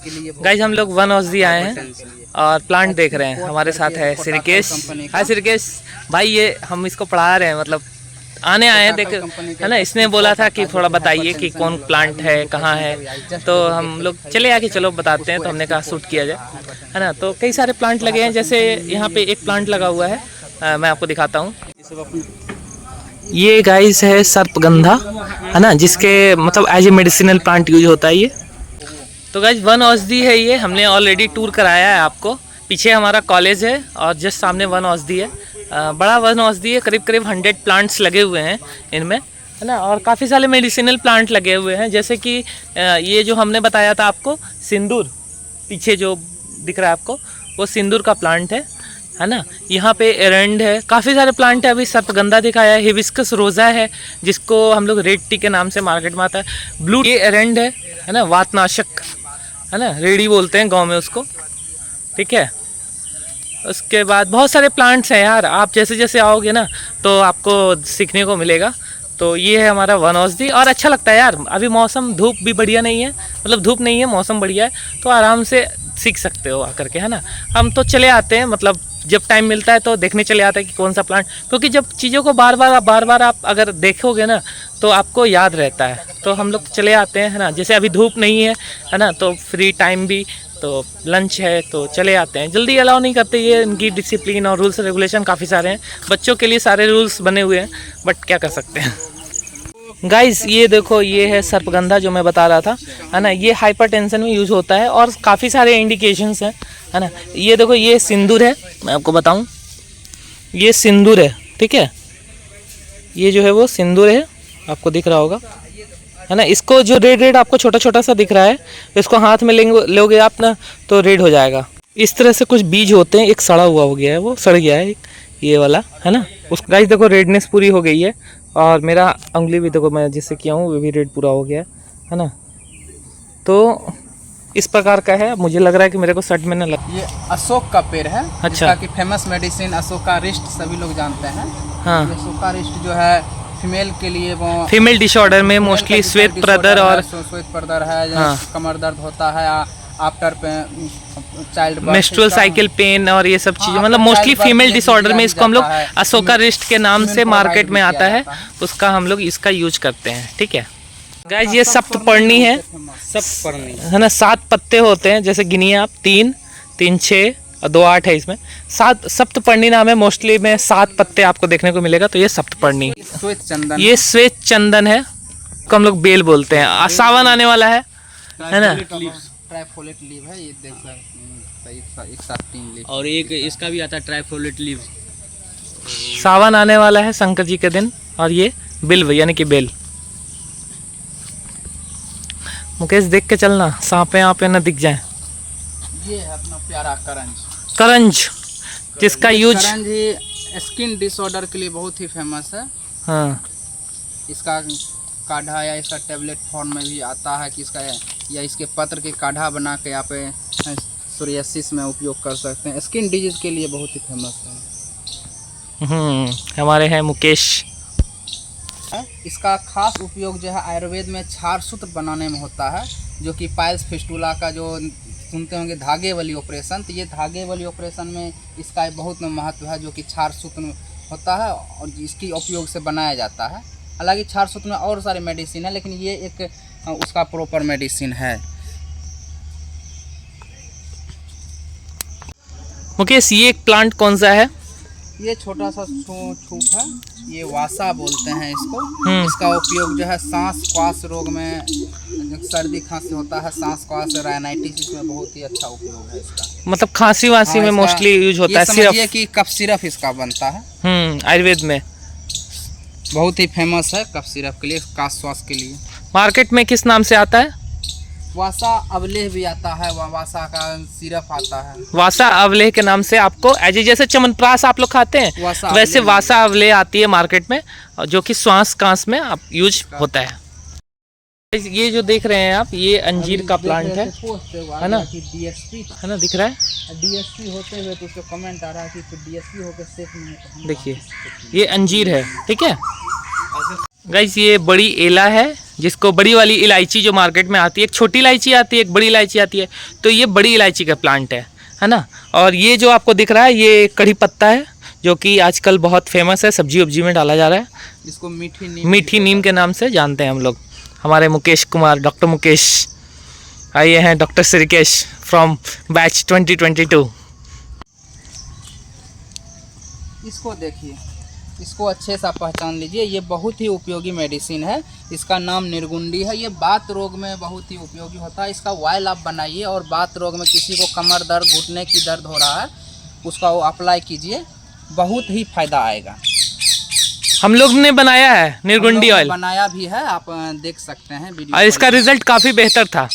Guys हम लोग one औषधि आए हैं और प्लांट देख रहे हैं। हमारे साथ है श्रीकेश। हाय श्रीकेश भाई, ये हम इसको पढ़ा रहे हैं, मतलब आने आए हैं, देख है ना। इसने बोला था कि थोड़ा बताइए कि कौन प्लांट है, कहाँ है, तो हम लोग चले आके चलो बताते हैं। तो हमने कहा शूट किया जाए, है ना। तो कई सारे प्लांट लगे हैं, जैसे यहाँ पे एक प्लांट लगा हुआ है, मैं आपको दिखाता हूँ। ये गाइस है सर्पगंधा, है ना, जिसके मतलब as a medicinal plant use होता है ये। तो गाइस वन औषधि है ये, हमने ऑलरेडी टूर कराया है आपको। पीछे हमारा कॉलेज है और जस्ट सामने वन औषधि है। बड़ा वन औषधि है, करीब करीब 100 प्लांट्स लगे हुए हैं इनमें, है ना। और काफ़ी सारे मेडिसिनल प्लांट लगे हुए हैं, जैसे कि ये जो हमने बताया था आपको सिंदूर, पीछे जो दिख रहा है आपको वो सिंदूर का प्लांट है ना। यहाँ पे एरंड है, काफ़ी सारे प्लांट है। अभी सर्पगंधा दिखाया है, हिबिस्कस रोजा है जिसको हम लोग रेड टी के नाम से मार्केट में आता है। ब्लू ये एरंड है ना, वातनाशक, है ना, रेडी बोलते हैं गांव में उसको, ठीक है। उसके बाद बहुत सारे प्लांट्स हैं यार, आप जैसे जैसे आओगे ना तो आपको सीखने को मिलेगा। तो ये है हमारा वन औषधि और अच्छा लगता है यार। अभी मौसम धूप भी बढ़िया नहीं है, मतलब धूप नहीं है, मौसम बढ़िया है, तो आराम से सीख सकते हो आकर के, है ना। हम तो चले आते हैं, मतलब जब टाइम मिलता है तो देखने चले आते हैं कि कौन सा प्लांट, क्योंकि जब चीज़ों को बार बार आप अगर देखोगे ना तो आपको याद रहता है। तो हम लोग चले आते हैं, है ना। जैसे अभी धूप नहीं है ना, तो फ्री टाइम भी, तो लंच है तो चले आते हैं। जल्दी अलाउ नहीं करते, ये इनकी डिसिप्लिन और रूल्स रेगुलेशन काफ़ी सारे हैं। बच्चों के लिए सारे रूल्स बने हुए हैं, बट क्या कर सकते हैं। गाइस ये देखो, ये है सर्पगंधा जो मैं बता रहा था, है ना। ये हाइपरटेंशन में यूज होता है और काफ़ी सारे इंडिकेशंस हैं, है ना। ये देखो, ये सिंदूर है, मैं आपको बताऊं, ये सिंदूर है, ठीक है। ये जो है वो सिंदूर है, आपको दिख रहा होगा, है ना। इसको जो रेड आपको छोटा छोटा सा दिख रहा है, इसको हाथ में लोगे आप ना तो रेड हो जाएगा। इस तरह से कुछ बीज होते हैं। एक सड़ा हुआ हो गया है, वो सड़ गया है ये वाला, है ना। उस गाइस देखो रेडनेस पूरी हो गई है और मेरा उंगली भी देखो, मैं जिससे किया हूँ वो भी रेड पूरा हो गया है ना। तो इस प्रकार का है, मुझे लग रहा है कि मेरे को सट में ना लग। ये अशोक का पेड़ है, अच्छा, कि फेमस मेडिसिन अशोका रिस्ट सभी लोग जानते हैं। हाँ, अशोका रिस्ट जो है फीमेल के लिए, वो फीमेल डिसऑर्डर में मोस्टली श्वेत प्रदर और श्वेत प्रदर है, हाँ, कमर दर्द होता है after child menstrual cycle pain और ये सब चीज़ें, मतलब मोस्टली फीमेल डिसऑर्डर में इसको हम लोग अशोका रिस्ट के नाम से मार्केट में आता है, उसका हम लोग इसका यूज करते हैं, ठीक है। गाइस ये सप्तपर्णी है, सप्तपर्णी है ना। 7 पत्ते होते हैं, जैसे गिनिए आप, 3 3 6 और 2 8 है इसमें। 7 सप्तपर्णी नाम है, मोस्टली में 7 पत्ते आपको देखने को मिलेगा। तो ये सप्तपर्णी, श्वेत चंदन, ये श्वेत चंदन है, को हम लोग बेल बोलते हैं। सावन आने वाला है ना। ट्राइफोलेट लीव है, ये देख सकते हैं, एक साथ 3 लीव, और एक इसका भी आता है ट्राइफोलेट लीव। सावन आने वाला है शंकर जी के दिन, और ये बिल्व यानी कि बेल। मुकेश देख के चलना, सांपे यहाँ पे न दिख जाए। ये है अपना प्यारा करंज, करंज, जिसका यूज करंज ही स्किन डिसऑर्डर के लिए बहुत ही फेमस है। हाँ, इसका काढ़ा या इसका टेबलेट फॉर्म में भी आता है कि इसका या इसके पत्र के काढ़ा बना के यहाँ पे सोरियासिस में उपयोग कर सकते हैं। स्किन डिजीज के लिए बहुत ही फेमस है। हमारे हैं मुकेश। इसका खास उपयोग जो है आयुर्वेद में क्षार सूत्र बनाने में होता है, जो कि पाइल्स फिस्टुला का जो सुनते होंगे धागे वाली ऑपरेशन, तो ये धागे वाली ऑपरेशन में इसका बहुत महत्व है, जो कि क्षार सूत्र होता है और इसकी उपयोग से बनाया जाता है। हालांकि क्षार सूत्र में और सारे मेडिसिन है, लेकिन ये एक उसका प्रॉपर मेडिसिन है। मुकेश ये एक प्लांट कौन सा है? ये छोटा सा छूप है, ये वासा बोलते हैं इसको। इसका उपयोग जो है सांस श्वास रोग में, सर्दी खांसी होता है, सांस श्वास राइनाइटिस, इसमें बहुत ही अच्छा उपयोग है इसका। मतलब खांसी वासी में मोस्टली यूज होता है। सिर्फ कि कफ सिरप इसका बनता है, आयुर्वेद में बहुत ही फेमस है कफ सिरप के लिए, काश श्वास के लिए। मार्केट में किस नाम से आता है? वासा अवलेह भी आता है, वासा का सिरप आता है। वासा अवलेह के नाम से आपको, जैसे च्यवनप्राश आप लोग खाते हैं वैसे वासा अवलेह आती है मार्केट में, जो कि श्वास कांस में आप यूज होता है। ये जो देख रहे हैं आप, ये अंजीर का प्लांट है ना, डीएसपी है ना, दिख रहा है डीएसपी होते हुए, तो उसको कमेंट आ रहा है कि डीएसपी होकर सेफ नहीं है। देखिए ये अंजीर है, ठीक है। गाइस ये बड़ी एला है, जिसको बड़ी वाली इलायची जो मार्केट में आती है, एक छोटी इलायची आती है, एक बड़ी इलायची आती है, तो ये बड़ी इलायची का प्लांट है ना। और ये जो आपको दिख रहा है ये कड़ी पत्ता है, जो कि आजकल बहुत फेमस है, सब्जी वब्जी में डाला जा रहा है। इसको मीठी नीम के नाम से जानते हैं हम लोग। हमारे मुकेश कुमार, डॉक्टर मुकेश आइए हैं, डॉक्टर श्रीकेश फ्रॉम बैच 2022। इसको देखिए, इसको अच्छे से आप पहचान लीजिए, ये बहुत ही उपयोगी मेडिसिन है। इसका नाम निर्गुंडी है। ये बात रोग में बहुत ही उपयोगी होता है। इसका ऑयल आप बनाइए और बात रोग में किसी को कमर दर्द, घुटने की दर्द हो रहा है, उसका वो अप्लाई कीजिए, बहुत ही फायदा आएगा। हम लोग ने बनाया है निर्गुंडी ऑयल, बनाया भी है, आप देख सकते हैं वीडियो, और इसका रिजल्ट काफ़ी बेहतर था।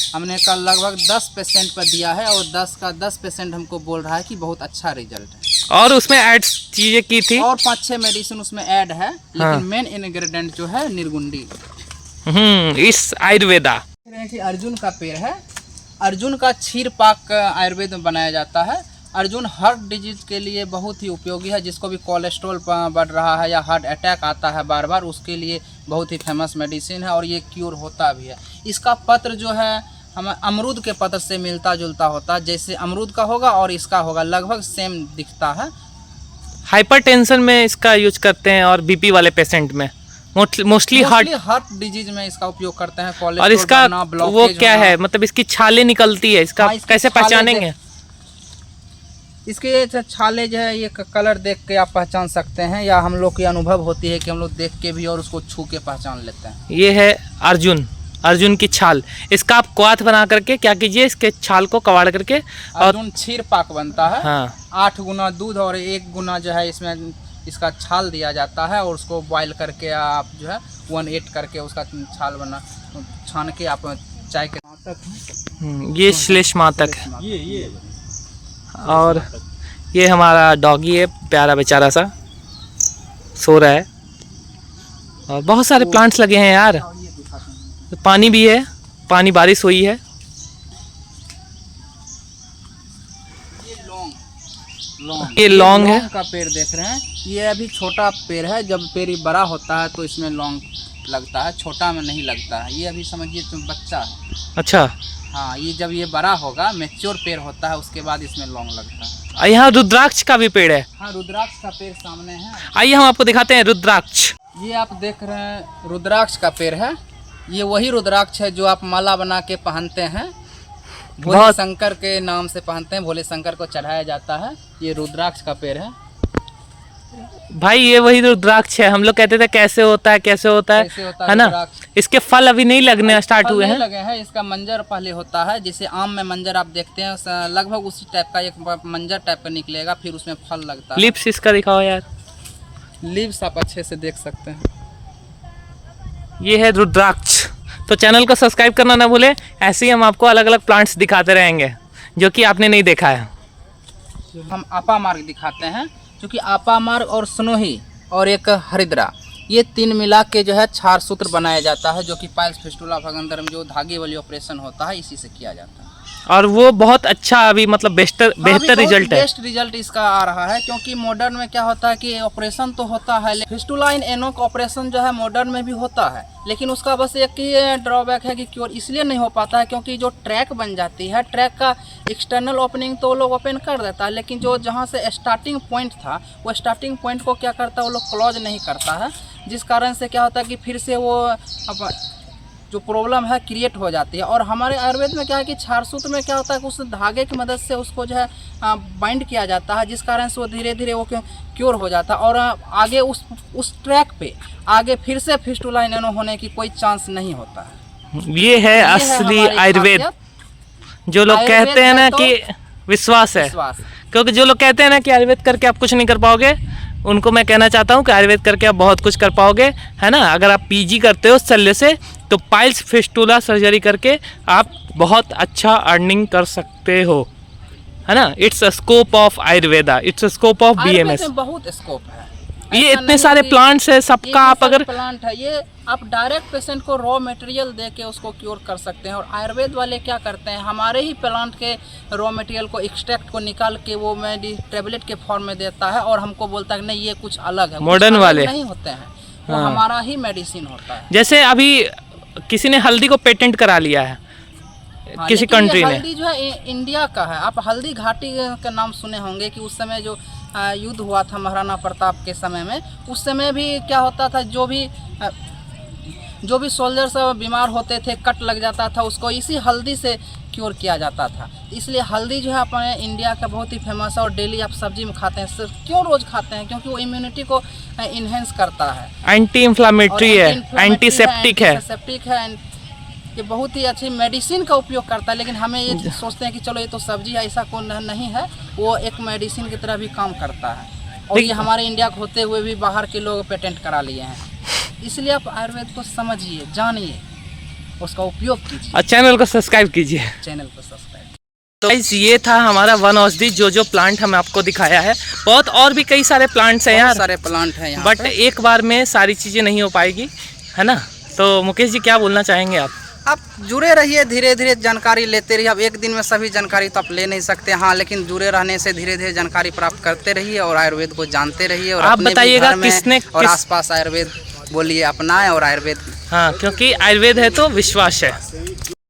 हमने कल लगभग 10% पर दिया है और 10% हमको बोल रहा है कि बहुत अच्छा रिजल्ट है। और उसमें ऐड चीज़ें की थी और 5-6 मेडिसिन उसमें ऐड है, लेकिन हाँ। मेन इंग्रेडिएंट जो है निर्गुंडी। इस आयुर्वेदा। कि अर्जुन का पेड़ है, अर्जुन का क्षीर पाक आयुर्वेद में बनाया जाता है। अर्जुन हार्ट डिजीज के लिए बहुत ही उपयोगी है, जिसको भी कोलेस्ट्रॉल बढ़ रहा है या हार्ट अटैक आता है बार बार, उसके लिए बहुत ही फेमस मेडिसिन है और ये क्योर होता भी है। इसका पत्र जो है हमें अमरूद के पत्र से मिलता जुलता होता है, जैसे अमरूद का होगा और इसका होगा, लगभग सेम दिखता है। हाइपरटेंशन में इसका यूज करते हैं और बीपी वाले पेशेंट में, मोस्टली हार्ट डिजीज में इसका उपयोग करते हैं। और इसका वो क्या है, मतलब इसकी छाले निकलती है, इसका हाँ, कैसे पहचानेंगे? इसके छाले जो है ये कलर देख के आप पहचान सकते हैं, या हम लोग की अनुभव होती है कि हम लोग देख के भी और उसको छू के पहचान लेते हैं। ये है अर्जुन की छाल। इसका आप क्वाथ बना करके क्या कीजिए, इसके छाल को कबाड़ करके और अर्जुन क्षीर पाक बनता है। हाँ 8 गुना दूध और 1 गुना जो है इसमें इसका छाल दिया जाता है और उसको बॉईल करके आप जो है 1/8 करके उसका छाल बना छान के आप चाय के ये श्लेष मातक है। ये और ये हमारा डॉगी है, प्यारा बेचारा सा सो रहा है। और बहुत सारे प्लांट्स लगे हैं यार, पानी भी है, पानी बारिश हुई है। ये लौंग है का पेड़ देख रहे हैं, ये अभी छोटा पेड़ है, जब पेड़ बड़ा होता है तो इसमें लौंग लगता है, छोटा में नहीं लगता है। ये अभी समझिए तुम बच्चा है। अच्छा हाँ, ये जब ये बड़ा होगा, मैच्योर पेड़ होता है, उसके बाद इसमें लौंग लगता है। यहाँ रुद्राक्ष का भी पेड़ है। हाँ, रुद्राक्ष का पेड़ सामने है, आइए हम आपको दिखाते हैं रुद्राक्ष। ये आप देख रहे हैं रुद्राक्ष का पेड़ है। ये वही रुद्राक्ष है जो आप माला बना के पहनते हैं, भोले शंकर के नाम से पहनते हैं, भोले शंकर को चढ़ाया जाता है। ये रुद्राक्ष का पेड़ है भाई, ये वही रुद्राक्ष है। हम लोग कहते थे कैसे होता है ना। इसके फल अभी नहीं लगने स्टार्ट हुए हैं, लगे हैं। इसका मंजर पहले होता है, जैसे आम में मंजर आप देखते हैं, लगभग उसी टाइप का एक मंजर टाइप का निकलेगा, फिर उसमें फल लगता है। लिप्स इसका दिखाओ यार, लिप्स आप अच्छे से देख सकते हैं। ये है रुद्राक्ष। तो चैनल को सब्सक्राइब करना ना भूलें, ऐसे ही हम आपको अलग अलग प्लांट्स दिखाते रहेंगे जो कि आपने नहीं देखा है। हम आपा मार्ग दिखाते हैं, क्योंकि आपा मार्ग और स्नोही और एक हरिद्रा, ये 3 मिला के जो है क्षार सूत्र बनाया जाता है, जो कि पाइल्स फिस्टुला भगंदर में जो धागे वाली ऑपरेशन होता है, इसी से किया जाता है। और वो बहुत अच्छा अभी मतलब बेहतर रिजल्ट है। बेस्ट रिजल्ट इसका आ रहा है, क्योंकि मॉडर्न में क्या होता है कि ऑपरेशन तो होता है, फिस्टुला इन एनोक ऑपरेशन जो है मॉडर्न में भी होता है, लेकिन उसका बस एक ही ड्रॉबैक है कि क्योर इसलिए नहीं हो पाता है क्योंकि जो ट्रैक बन जाती है, ट्रैक का एक्सटर्नल ओपनिंग तो वो लोग ओपन कर देता है, लेकिन जो जहाँ से स्टार्टिंग पॉइंट था, वो स्टार्टिंग पॉइंट को क्या करता है, वो लोग क्लोज नहीं करता है, जिस कारण से क्या होता है कि फिर से वो जो प्रॉब्लम है क्रिएट हो जाती है। और हमारे आयुर्वेद में क्या है कि क्षार सूत्र में क्या होता है कि उस धागे की मदद से उसको जो है बाइंड किया जाता है, जिस कारण से वो धीरे धीरे वो क्योर हो जाता है और आगे उस ट्रैक पे आगे फिर से फिस्टुला इन्हेनो होने की कोई चांस नहीं होता है। ये है असली आयुर्वेद। जो लोग कहते हैं ना कि विश्वास है, क्योंकि जो लोग कहते हैं ना कि आयुर्वेद करके आप कुछ नहीं कर पाओगे, उनको मैं कहना चाहता हूँ कि आयुर्वेद करके आप बहुत कुछ कर पाओगे, है ना। अगर आप पीजी करते हो शल्य से, तो पाइल्स फिस्टुला सर्जरी करके आप बहुत अच्छा अर्निंग कर सकते हो, है ना। It's a scope of Ayurveda, it's a scope of BMS. बहुत स्कोप है, ये इतने सारे प्लांट्स है, सबका आप अगर प्लांट है, ये आप डायरेक्ट पेशेंट को रॉ मटेरियल दे के उसको क्योर कर सकते हैं। और आयुर्वेद वाले क्या करते हैं, हमारे ही प्लांट के रॉ मटेरियल को एक्सट्रैक्ट को निकाल के वो टैबलेट के फॉर्म में देता है और हमको बोलता है नहीं ये कुछ अलग है। मॉडर्न वाले नहीं होते हैं, वो हाँ। हमारा ही मेडिसिन होता है। जैसे अभी किसी ने हल्दी को पेटेंट करा लिया है हाँ, किसी लेकिन ये कंट्री ने। हल्दी जो है इंडिया का है। आप हल्दी घाटी का नाम सुने होंगे कि उस समय जो युद्ध हुआ था महाराणा प्रताप के समय में, उस समय भी क्या होता था, जो भी सोल्जर सब बीमार होते थे, कट लग जाता था, उसको इसी हल्दी से क्योर किया जाता था। इसलिए हल्दी जो है अपने इंडिया का बहुत ही फेमस है और डेली आप सब्जी में खाते हैं। सिर्फ क्यों रोज़ खाते हैं? क्योंकि वो इम्यूनिटी को इन्हेंस करता है, एंटी इंफ्लामेटरी है, एंटीसेप्टिक है। एंटीसेप्टिक है, ये बहुत ही अच्छी मेडिसिन का उपयोग करता है। लेकिन हमें ये सोचते हैं कि चलो ये तो सब्जी है, ऐसा कौन नहीं है, वो एक मेडिसिन की तरह भी काम करता है। और ये हमारे इंडिया को होते हुए भी बाहर के लोग पेटेंट करा लिए हैं। इसलिए आप आयुर्वेद को समझिए, जानिए, उसका उपयोग कीजिए। और चैनल को सब्सक्राइब कीजिए। चैनल को सब्सक्राइब। तो गाइस ये था हमारा वन औषधि जो प्लांट हमें आपको दिखाया है। बहुत और भी कई सारे प्लांट्स हैं यार, बहुत सारे प्लांट हैं यहाँ बट पे। एक बार में सारी चीज़ें नहीं हो पाएगी, है ना। तो मुकेश जी क्या बोलना चाहेंगे आप? आप जुड़े रहिए, धीरे धीरे जानकारी लेते रहिए। अब एक दिन में सभी जानकारी तो आप ले नहीं सकते, हाँ, लेकिन जुड़े रहने से धीरे धीरे जानकारी प्राप्त करते रहिए और आयुर्वेद को जानते रहिए। और आप अपने भी बताइएगा घर में किसने और किस... आसपास आयुर्वेद बोलिए, अपनाएं और आयुर्वेद। हाँ, क्योंकि आयुर्वेद है तो विश्वास है।